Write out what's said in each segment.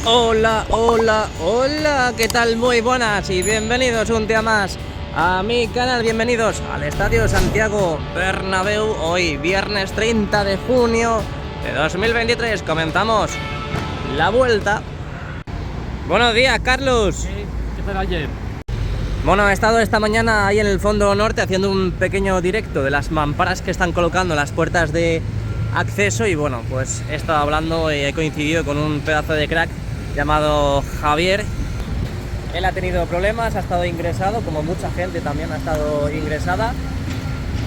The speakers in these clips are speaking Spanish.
Hola, hola, hola, ¿qué tal? Muy buenas y bienvenidos un día más a mi canal, bienvenidos al Estadio Santiago Bernabéu. Hoy, viernes 30 de junio de 2023, comenzamos la vuelta. Buenos días, Carlos. ¿Qué fue ayer? Bueno, he estado esta mañana ahí en el fondo norte haciendo un pequeño directo de las mamparas que están colocando en las puertas de acceso y bueno, pues he estado hablando y he coincidido con un pedazo de crack llamado Javier. Él ha tenido problemas, ha estado ingresado, como mucha gente también ha estado ingresada.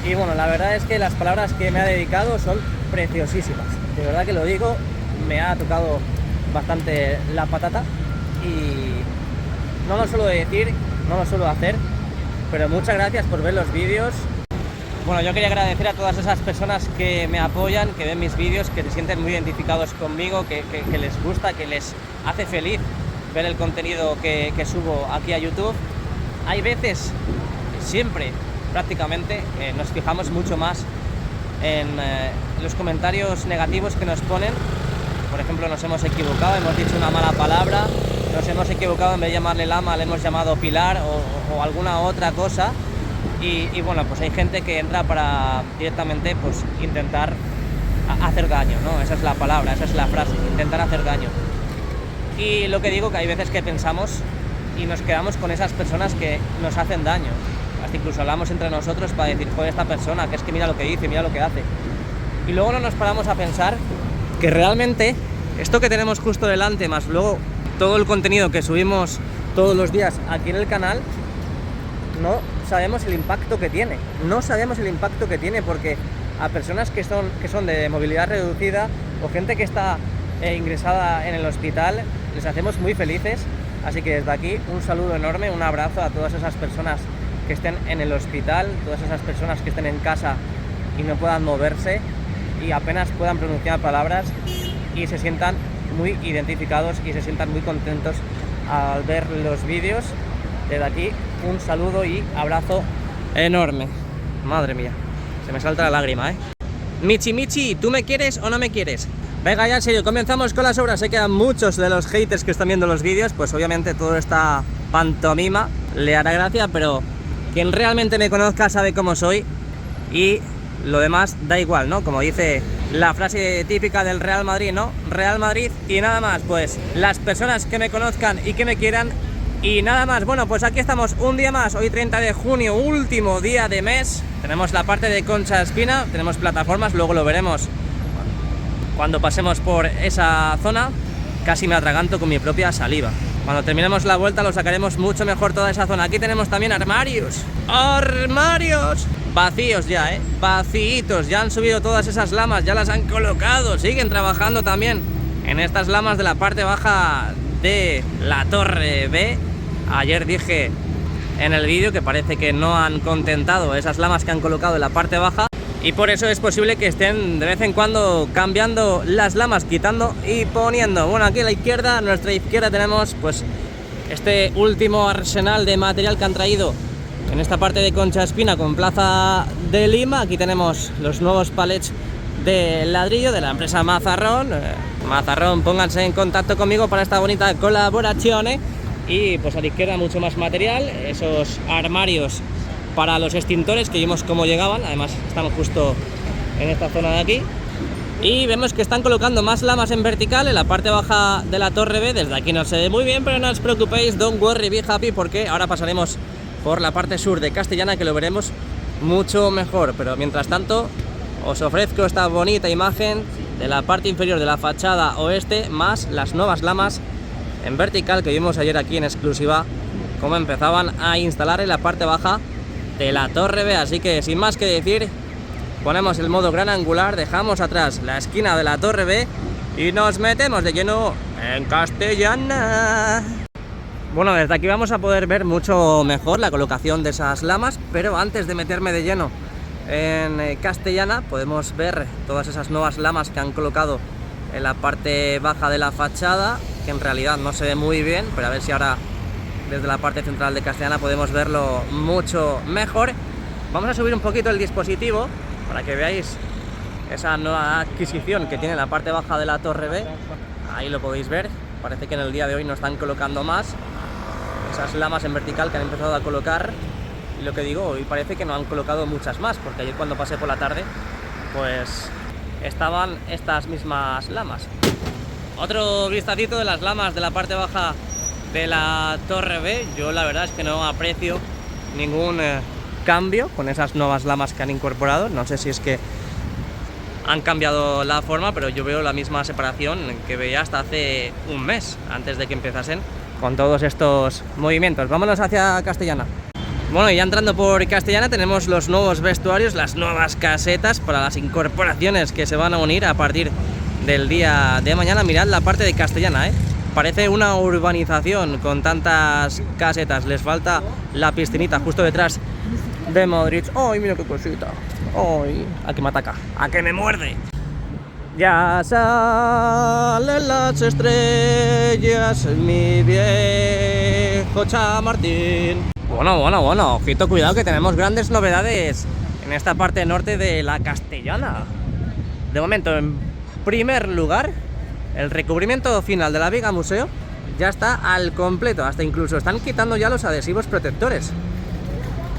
Y bueno, la verdad es que las palabras que me ha dedicado son preciosísimas. De verdad que lo digo, me ha tocado bastante la patata. Y no lo suelo decir, no lo suelo hacer, pero muchas gracias por ver los vídeos. Bueno, yo quería agradecer a todas esas personas que me apoyan, que ven mis vídeos, que se sienten muy identificados conmigo, que les gusta, que les hace feliz ver el contenido que subo aquí a YouTube. Hay veces, siempre, prácticamente, nos fijamos mucho más en los comentarios negativos que nos ponen. Por ejemplo, nos hemos equivocado, hemos dicho una mala palabra, nos hemos equivocado, en vez de llamarle Lama le hemos llamado Pilar o alguna otra cosa. Y bueno, pues hay gente que entra para directamente pues intentar hacer daño, ¿no? Esa es la palabra, esa es la frase, intentar hacer daño. Y lo que digo, que hay veces que pensamos y nos quedamos con esas personas que nos hacen daño. Hasta incluso hablamos entre nosotros para decir, joder, esta persona, que es que mira lo que dice, mira lo que hace. Y luego no nos paramos a pensar que realmente esto que tenemos justo delante, más luego todo el contenido que subimos todos los días aquí en el canal, no sabemos el impacto que tiene. No sabemos el impacto que tiene porque a personas que son de movilidad reducida o gente que está ingresada en el hospital, les hacemos muy felices. Así que desde aquí un saludo enorme, un abrazo a todas esas personas que estén en el hospital, todas esas personas que estén en casa y no puedan moverse y apenas puedan pronunciar palabras y se sientan muy identificados y se sientan muy contentos al ver los vídeos. Desde aquí un saludo y abrazo enorme. Madre mía, se me salta la lágrima, Michi, ¿tú me quieres o no me quieres? Venga, ya en serio, comenzamos con las obras. Sé que a muchos de los haters que están viendo los vídeos, pues obviamente toda esta pantomima le hará gracia, pero quien realmente me conozca sabe cómo soy y lo demás da igual, ¿no? Como dice la frase típica del Real Madrid, ¿no? Real Madrid y nada más. Pues las personas que me conozcan y que me quieran y nada más. Bueno, pues aquí estamos un día más, hoy 30 de junio, último día de mes. Tenemos la parte de Concha Espina, tenemos plataformas, luego lo veremos cuando pasemos por esa zona. Casi me atraganto con mi propia saliva. Cuando terminemos la vuelta lo sacaremos mucho mejor toda esa zona. Aquí tenemos también armarios. ¡Armarios! Vacíos ya, vacíitos. Ya han subido todas esas lamas, ya las han colocado. Siguen trabajando también en estas lamas de la parte baja de la Torre B. Ayer dije en el vídeo que parece que no han contentado esas lamas que han colocado en la parte baja y por eso es posible que estén de vez en cuando cambiando las lamas, quitando y poniendo. Bueno, aquí a la izquierda, a nuestra izquierda tenemos pues este último arsenal de material que han traído en esta parte de Concha Espina con Plaza de Lima. Aquí tenemos los nuevos palets de ladrillo de la empresa Mazarrón. Mazarrón, pónganse en contacto conmigo para esta bonita colaboración, Y pues a la izquierda mucho más material, esos armarios para los extintores que vimos cómo llegaban. Además estamos justo en esta zona de aquí y vemos que están colocando más lamas en vertical en la parte baja de la Torre B. Desde aquí no se ve muy bien, pero no os preocupéis, don't worry, be happy, porque ahora pasaremos por la parte sur de Castellana, que lo veremos mucho mejor. Pero mientras tanto os ofrezco esta bonita imagen de la parte inferior de la fachada oeste, más las nuevas lamas en vertical que vimos ayer aquí en exclusiva, cómo empezaban a instalar en la parte baja de la Torre B. Así que sin más que decir, ponemos el modo gran angular, dejamos atrás la esquina de la Torre B y nos metemos de lleno en Castellana. Bueno, desde aquí vamos a poder ver mucho mejor la colocación de esas lamas, pero antes de meterme de lleno en Castellana podemos ver todas esas nuevas lamas que han colocado en la parte baja de la fachada, que en realidad no se ve muy bien, pero a ver si ahora desde la parte central de Castellana podemos verlo mucho mejor. Vamos a subir un poquito el dispositivo para que veáis esa nueva adquisición que tiene la parte baja de la Torre B. Ahí lo podéis ver. Parece que en el día de hoy no están colocando más esas lamas en vertical que han empezado a colocar. Y lo que digo, hoy parece que no han colocado muchas más, porque ayer cuando pasé por la tarde, pues estaban estas mismas lamas. Otro vistacito de las lamas de la parte baja de la Torre B. Yo la verdad es que no aprecio ningún cambio con esas nuevas lamas que han incorporado. No sé si es que han cambiado la forma, pero yo veo la misma separación que veía hasta hace un mes, antes de que empezasen con todos estos movimientos. Vámonos hacia Castellana. Bueno, y ya entrando por Castellana tenemos los nuevos vestuarios, las nuevas casetas para las incorporaciones que se van a unir a partir del día de mañana. Mirad la parte de Castellana, parece una urbanización con tantas casetas. Les falta la piscinita justo detrás de Modric. ¡Ay, mira qué cosita! ¡Ay! A que me ataca, a que me muerde. Ya salen las estrellas, mi viejo Chamartín. Bueno, ojito, cuidado que tenemos grandes novedades en esta parte norte de la Castellana. De momento, en primer lugar, el recubrimiento final de la viga museo ya está al completo, hasta incluso están quitando ya los adhesivos protectores.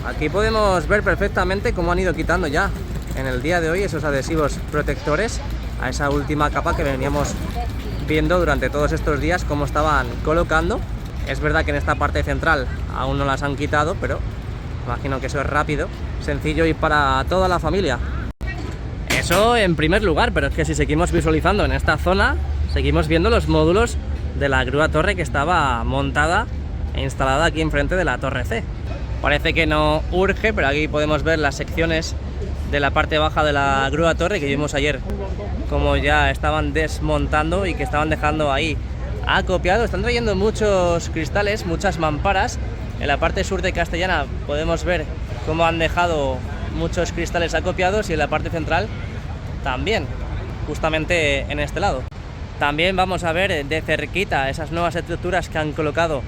Aquí podemos ver perfectamente cómo han ido quitando ya en el día de hoy esos adhesivos protectores a esa última capa que veníamos viendo durante todos estos días cómo estaban colocando. Es verdad que en esta parte central aún no las han quitado, pero imagino que eso es rápido, sencillo y para toda la familia. Eso en primer lugar, pero es que si seguimos visualizando en esta zona, seguimos viendo los módulos de la grúa torre que estaba montada e instalada aquí enfrente de la Torre C. Parece que no urge, pero aquí podemos ver las secciones de la parte baja de la grúa torre que vimos ayer, como ya estaban desmontando y que estaban dejando ahí acopiado. Están trayendo muchos cristales, muchas mamparas. En la parte sur de Castellana podemos ver cómo han dejado muchos cristales acopiados y en la parte central también, justamente en este lado. También vamos a ver de cerquita esas nuevas estructuras que han colocado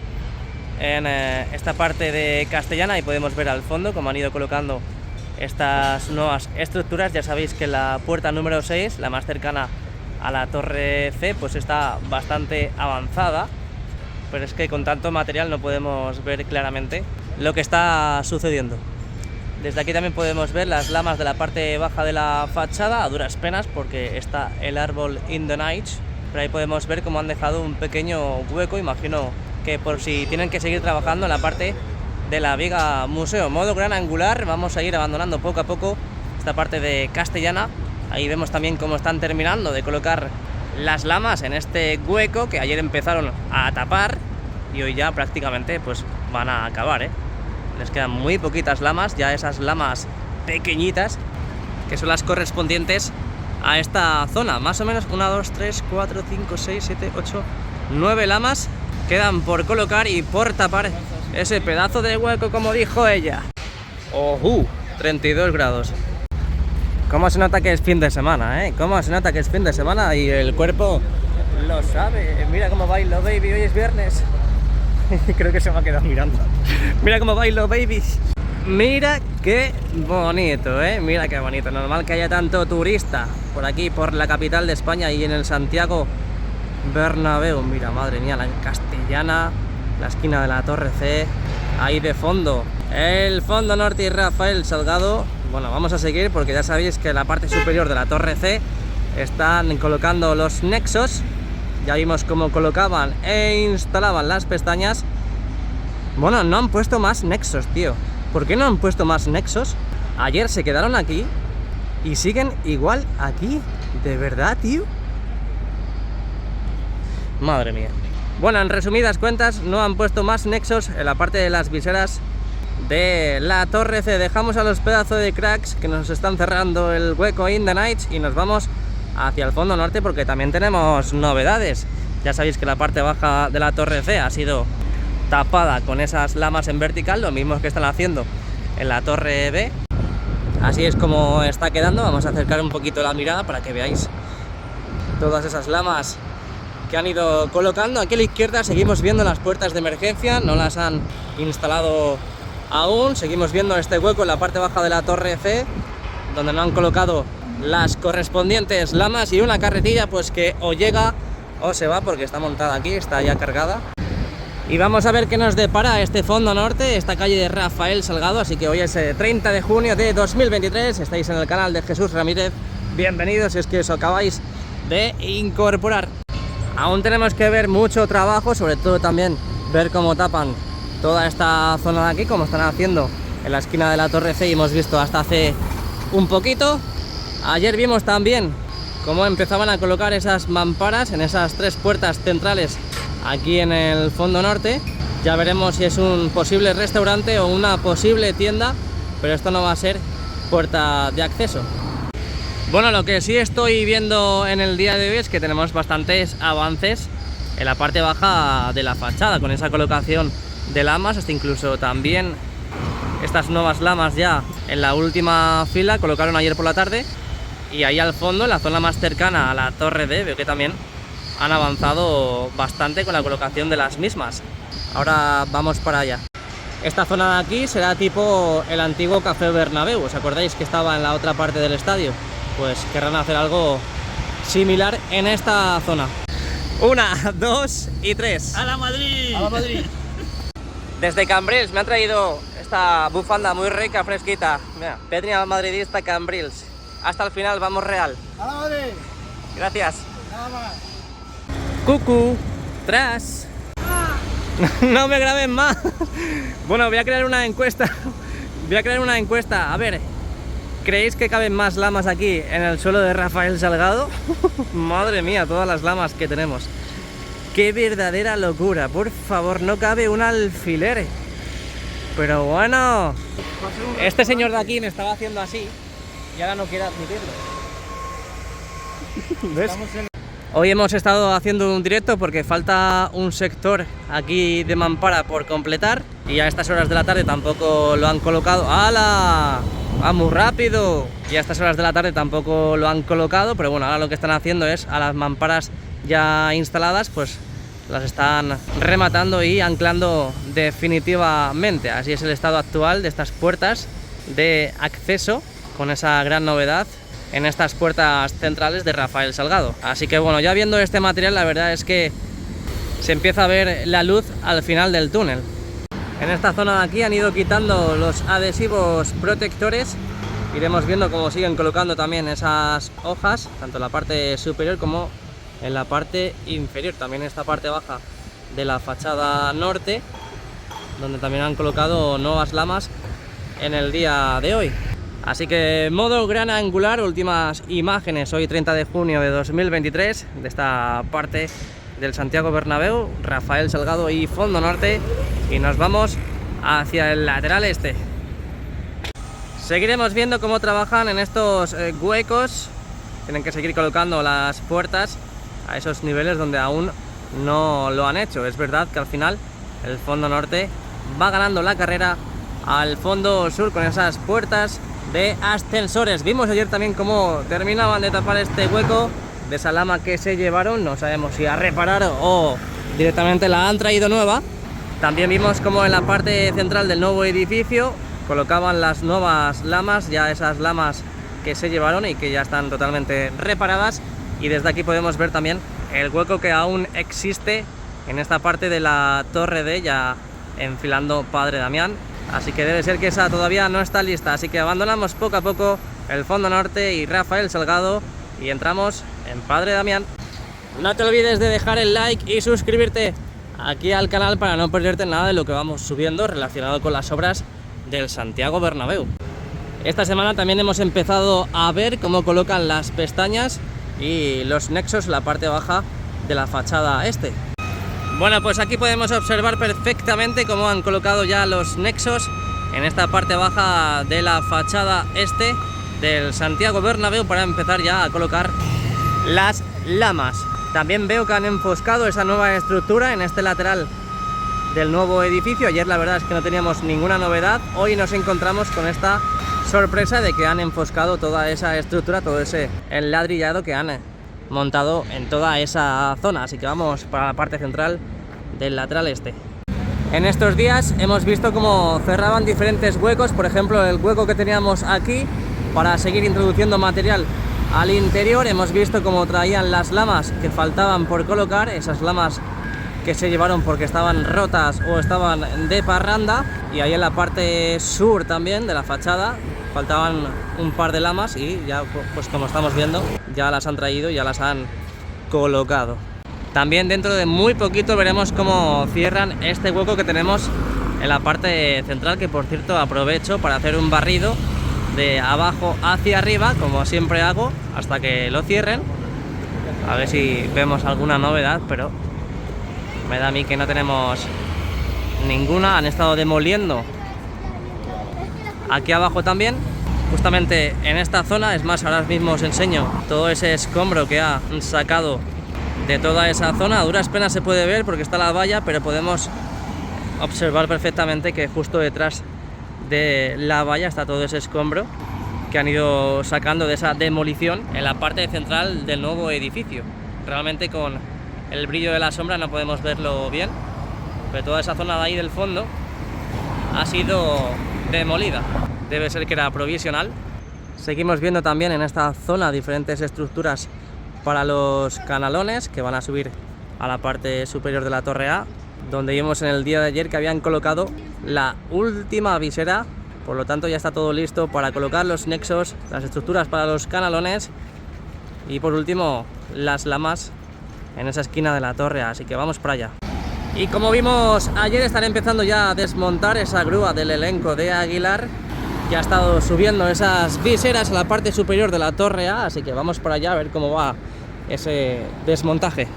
en esta parte de Castellana y podemos ver al fondo cómo han ido colocando estas nuevas estructuras. Ya sabéis que la puerta número 6, la más cercana a la Torre C, pues está bastante avanzada, pero es que con tanto material no podemos ver claramente lo que está sucediendo. Desde aquí también podemos ver las lamas de la parte baja de la fachada, a duras penas porque está el árbol in the night, pero ahí podemos ver cómo han dejado un pequeño hueco, imagino que por si tienen que seguir trabajando en la parte de la viga museo. Modo gran angular, vamos a ir abandonando poco a poco esta parte de Castellana. Ahí vemos también cómo están terminando de colocar las lamas en este hueco que ayer empezaron a tapar y hoy ya prácticamente pues van a acabar, Les quedan muy poquitas lamas, ya esas lamas pequeñitas que son las correspondientes a esta zona. Más o menos 1, 2, 3, 4, 5, 6, 7, 8, 9 lamas quedan por colocar y por tapar ese pedazo de hueco, como dijo ella. 32 grados. ¿Cómo se nota que es fin de semana, ¿Cómo se nota que es fin de semana? Y el cuerpo lo sabe. Mira cómo bailo, baby, hoy es viernes. Creo que se me ha quedado mirando. Mira cómo bailo, baby. Mira qué bonito, Mira qué bonito. Normal que haya tanto turista por aquí, por la capital de España y en el Santiago Bernabéu. Mira, madre mía, la Castellana, la esquina de la Torre C. Ahí de fondo, el Fondo Norte y Rafael Salgado. Bueno, vamos a seguir porque ya sabéis que en la parte superior de la Torre C están colocando los nexos. Ya vimos cómo colocaban e instalaban las pestañas. Bueno, no han puesto más nexos, tío. ¿Por qué no han puesto más nexos? Ayer se quedaron aquí y siguen igual aquí. ¿De verdad, tío? Madre mía. Bueno, en resumidas cuentas, no han puesto más nexos en la parte de las viseras de la Torre C. Dejamos a los pedazos de cracks que nos están cerrando el hueco in the night y nos vamos hacia el fondo norte porque también tenemos novedades. Ya sabéis que la parte baja de la Torre C ha sido tapada con esas lamas en vertical, lo mismo que están haciendo en la Torre B. Así es como está quedando. Vamos a acercar un poquito la mirada para que veáis todas esas lamas que han ido colocando. Aquí a la izquierda seguimos viendo las puertas de emergencia, no las han instalado aún. Seguimos viendo este hueco en la parte baja de la Torre C, donde no han colocado las correspondientes lamas, y una carretilla pues que o llega o se va porque está montada aquí, está ya cargada. Y vamos a ver qué nos depara este fondo norte, esta calle de Rafael Salgado. Así que hoy es 30 de junio de 2023, estáis en el canal de Jesús Ramírez. Bienvenidos si es que os acabáis de incorporar. Aún tenemos que ver mucho trabajo, sobre todo también ver cómo tapan toda esta zona de aquí, como están haciendo en la esquina de la Torre C, y hemos visto hasta hace un poquito. Ayer vimos también cómo empezaban a colocar esas mamparas en esas tres puertas centrales aquí en el fondo norte. Ya veremos si es un posible restaurante o una posible tienda, pero esto no va a ser puerta de acceso. Bueno, lo que sí estoy viendo en el día de hoy es que tenemos bastantes avances en la parte baja de la fachada, con esa colocación de lamas, hasta incluso también estas nuevas lamas ya en la última fila, colocaron ayer por la tarde. Y ahí al fondo, en la zona más cercana a la Torre D, veo que también han avanzado bastante con la colocación de las mismas. Ahora vamos para allá. Esta zona de aquí será tipo el antiguo Café Bernabéu. ¿Os acordáis que estaba en la otra parte del estadio? Pues querrán hacer algo similar en esta zona. 1, 2 y 3. ¡A la Madrid! ¡A la Madrid! Desde Cambrils me han traído esta bufanda muy rica, fresquita. Mira, Peña madridista Cambrils. Hasta el final, vamos Real. ¡A la Madrid! Gracias. Nada más. Cucu, tras. No me graben más. Bueno, voy a crear una encuesta. A ver, ¿creéis que caben más lamas aquí en el suelo de Rafael Salgado? Madre mía, todas las lamas que tenemos. Qué verdadera locura. Por favor, no cabe un alfiler. Pero bueno, este señor de aquí me estaba haciendo así y ahora no quiere admitirlo. ¿Ves? Hoy hemos estado haciendo un directo porque falta un sector aquí de mampara por completar, y a estas horas de la tarde tampoco lo han colocado. ¡Hala! ¡Va muy rápido! Y a estas horas de la tarde tampoco lo han colocado, pero bueno, ahora lo que están haciendo es, a las mamparas ya instaladas, pues las están rematando y anclando definitivamente. Así es el estado actual de estas puertas de acceso, con esa gran novedad en estas puertas centrales de Rafael Salgado. Así que bueno, ya viendo este material, la verdad es que se empieza a ver la luz al final del túnel. En esta zona de aquí han ido quitando los adhesivos protectores. Iremos viendo cómo siguen colocando también esas hojas, tanto en la parte superior como en la parte inferior. También en esta parte baja de la fachada norte, donde también han colocado nuevas lamas en el día de hoy. Así que modo gran angular, últimas imágenes hoy 30 de junio de 2023 de esta parte del Santiago Bernabéu, Rafael Salgado y fondo norte, y nos vamos hacia el lateral este. Seguiremos viendo cómo trabajan en estos huecos. Tienen que seguir colocando las puertas a esos niveles donde aún no lo han hecho. Es verdad que al final el fondo norte va ganando la carrera al fondo sur con esas puertas de ascensores. Vimos ayer también cómo terminaban de tapar este hueco de esa lama que se llevaron. No sabemos si a reparar o directamente la han traído nueva. También vimos cómo en la parte central del nuevo edificio colocaban las nuevas lamas, ya esas lamas que se llevaron y que ya están totalmente reparadas. Y desde aquí podemos ver también el hueco que aún existe en esta parte de la Torre D, ya enfilando Padre Damián. Así que debe ser que esa todavía no está lista. Así que abandonamos poco a poco el fondo norte y Rafael Salgado y entramos en Padre Damián. No te olvides de dejar el like y suscribirte aquí al canal para no perderte nada de lo que vamos subiendo relacionado con las obras del Santiago Bernabéu. Esta semana también hemos empezado a ver cómo colocan las pestañas y los nexos en la parte baja de la fachada este. Bueno, pues aquí podemos observar perfectamente cómo han colocado ya los nexos en esta parte baja de la fachada este del Santiago Bernabéu para empezar ya a colocar las lamas. También veo que han enfoscado esa nueva estructura en este lateral del nuevo edificio. Ayer la verdad es que no teníamos ninguna novedad. Hoy nos encontramos con esta sorpresa de que han enfoscado toda esa estructura, todo ese enladrillado que han montado en toda esa zona. Así que vamos para la parte central del lateral este. En estos días hemos visto cómo cerraban diferentes huecos, por ejemplo el hueco que teníamos aquí para seguir introduciendo material al interior. Hemos visto cómo traían las lamas que faltaban por colocar, esas lamas que se llevaron porque estaban rotas o estaban de parranda. Y ahí en la parte sur también de la fachada faltaban un par de lamas y ya, pues como estamos viendo, ya las han traído y ya las han colocado. También dentro de muy poquito veremos cómo cierran este hueco que tenemos en la parte central, que por cierto aprovecho para hacer un barrido de abajo hacia arriba, como siempre hago, hasta que lo cierren. A ver si vemos alguna novedad, pero me da a mí que no tenemos ninguna. Han estado demoliendo aquí abajo también, justamente en esta zona. Es más, ahora mismo os enseño todo ese escombro que ha sacado de toda esa zona. A duras penas se puede ver porque está la valla, pero podemos observar perfectamente que justo detrás de la valla está todo ese escombro que han ido sacando de esa demolición en la parte central del nuevo edificio. Realmente con el brillo de la sombra no podemos verlo bien, pero toda esa zona de ahí del fondo ha sido demolida. Debe ser que era provisional. Seguimos viendo también en esta zona diferentes estructuras para los canalones que van a subir a la parte superior de la torre A, donde vimos en el día de ayer que habían colocado la última visera. Por lo tanto ya está todo listo para colocar los nexos, las estructuras para los canalones y por último las lamas en esa esquina de la torre A. Así que vamos para allá. Y como vimos ayer, están empezando ya a desmontar esa grúa del elenco de Aguilar, que ha estado subiendo esas viseras a la parte superior de la torre A. Así que vamos para allá a ver cómo va ese desmontaje.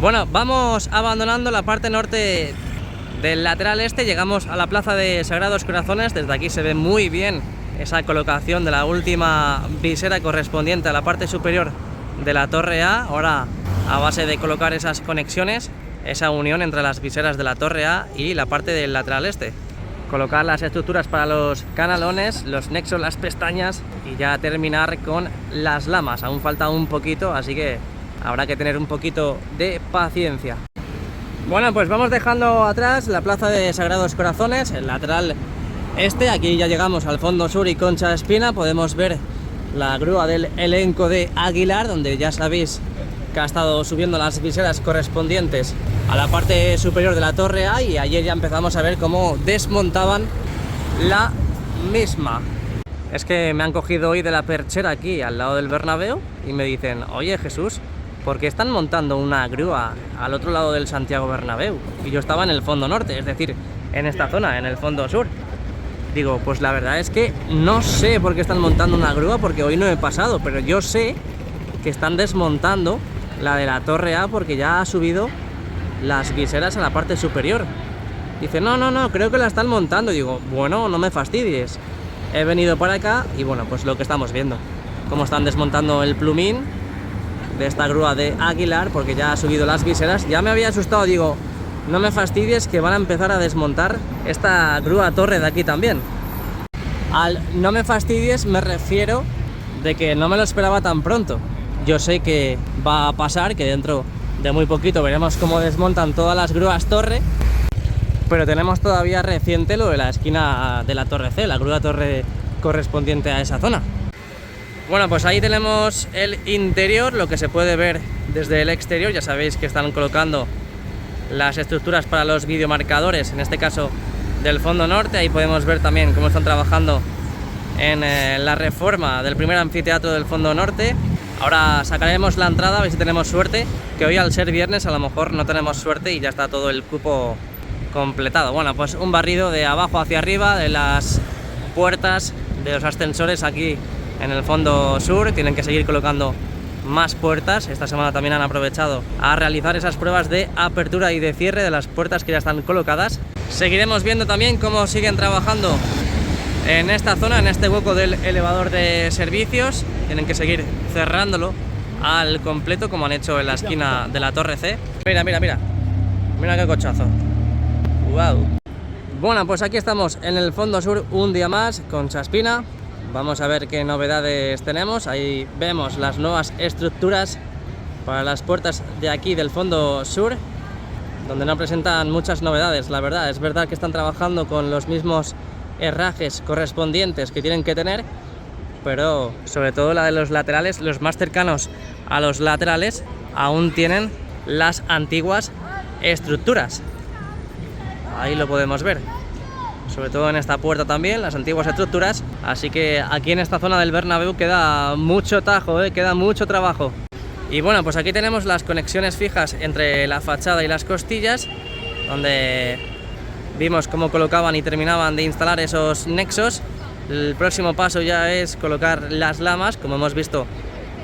Bueno, vamos abandonando la parte norte del lateral este, llegamos a la plaza de Sagrados Corazones. Desde aquí se ve muy bien esa colocación de la última visera correspondiente a la parte superior de la torre A. Ahora, a base de colocar esas conexiones, esa unión entre las viseras de la torre A y la parte del lateral este, colocar las estructuras para los canalones, los nexos, las pestañas y ya terminar con las lamas. Aún falta un poquito, así que habrá que tener un poquito de paciencia. Bueno, pues vamos dejando atrás la plaza de Sagrados Corazones, el lateral este. Aquí ya llegamos al fondo sur y Concha Espina. Podemos ver la grúa del elenco de Aguilar, donde ya sabéis que ha estado subiendo las viseras correspondientes a la parte superior de la torre A, y ayer ya empezamos a ver cómo desmontaban la misma. Es que me han cogido hoy de la perchera aquí al lado del Bernabéu y me dicen: oye Jesús, ¿por qué están montando una grúa al otro lado del Santiago Bernabéu? Y yo estaba en el fondo norte, es decir, en esta zona, en el fondo sur. Digo, pues la verdad es que no sé por qué están montando una grúa, porque hoy no he pasado, pero yo sé que están desmontando la de la torre A porque ya ha subido las viseras a la parte superior. Dice, no, creo que la están montando. Digo, bueno, no me fastidies. He venido para acá y bueno, pues lo que estamos viendo, cómo están desmontando el plumín de esta grúa de Aguilar porque ya ha subido las viseras. Ya me había asustado, digo, no me fastidies que van a empezar a desmontar esta grúa torre de aquí también. Al no me fastidies me refiero de que no me lo esperaba tan pronto. Yo sé que va a pasar, que dentro de muy poquito veremos cómo desmontan todas las grúas torre, pero tenemos todavía reciente lo de la esquina de la torre C, la grúa torre correspondiente a esa zona. Bueno, pues ahí tenemos el interior, lo que se puede ver desde el exterior. Ya sabéis que están colocando las estructuras para los videomarcadores, en este caso del fondo norte. Ahí podemos ver también cómo están trabajando en la reforma del primer anfiteatro del fondo norte. Ahora sacaremos la entrada, a ver si tenemos suerte, que hoy al ser viernes a lo mejor no tenemos suerte y ya está todo el cupo completado. Bueno, pues un barrido de abajo hacia arriba de las puertas de los ascensores aquí en el fondo sur. Tienen que seguir colocando más puertas. Esta semana también han aprovechado a realizar esas pruebas de apertura y de cierre de las puertas que ya están colocadas. Seguiremos viendo también cómo siguen trabajando en esta zona, en este hueco del elevador de servicios. Tienen que seguir cerrándolo al completo, como han hecho en la esquina de la torre C. Mira qué cochazo. Wow. Bueno, pues aquí estamos en el fondo sur un día más con Concha Espina. Vamos a ver qué novedades tenemos. Ahí vemos las nuevas estructuras para las puertas de aquí del fondo sur, donde no presentan muchas novedades, la verdad. Es verdad que están trabajando con los mismos herrajes correspondientes que tienen que tener, pero sobre todo la de los laterales, los más cercanos a los laterales, aún tienen las antiguas estructuras. Ahí lo podemos ver, sobre todo en esta puerta también, las antiguas estructuras. Así que aquí en esta zona del Bernabéu queda mucho tajo, queda mucho trabajo. Y bueno, pues aquí tenemos las conexiones fijas entre la fachada y las costillas, donde vimos cómo colocaban y terminaban de instalar esos nexos. El próximo paso ya es colocar las lamas, como hemos visto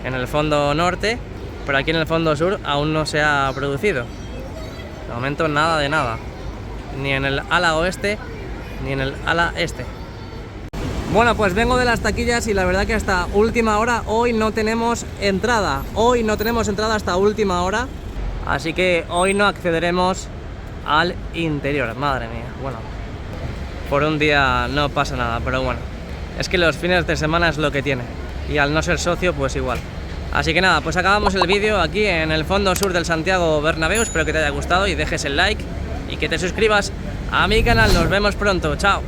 en el fondo norte, pero aquí en el fondo sur aún no se ha producido. De momento nada de nada, ni en el ala oeste ni en el ala este. Bueno, pues vengo de las taquillas y la verdad que hasta última hora hoy no tenemos entrada. Hoy no tenemos entrada hasta última hora, así que hoy no accederemos al interior. Madre mía, bueno, por un día no pasa nada, pero bueno, es que los fines de semana es lo que tiene, y al no ser socio pues igual. Así que nada, pues acabamos el vídeo aquí en el fondo sur del Santiago Bernabéu. Espero que te haya gustado y dejes el like y que te suscribas a mi canal. Nos vemos pronto, chao.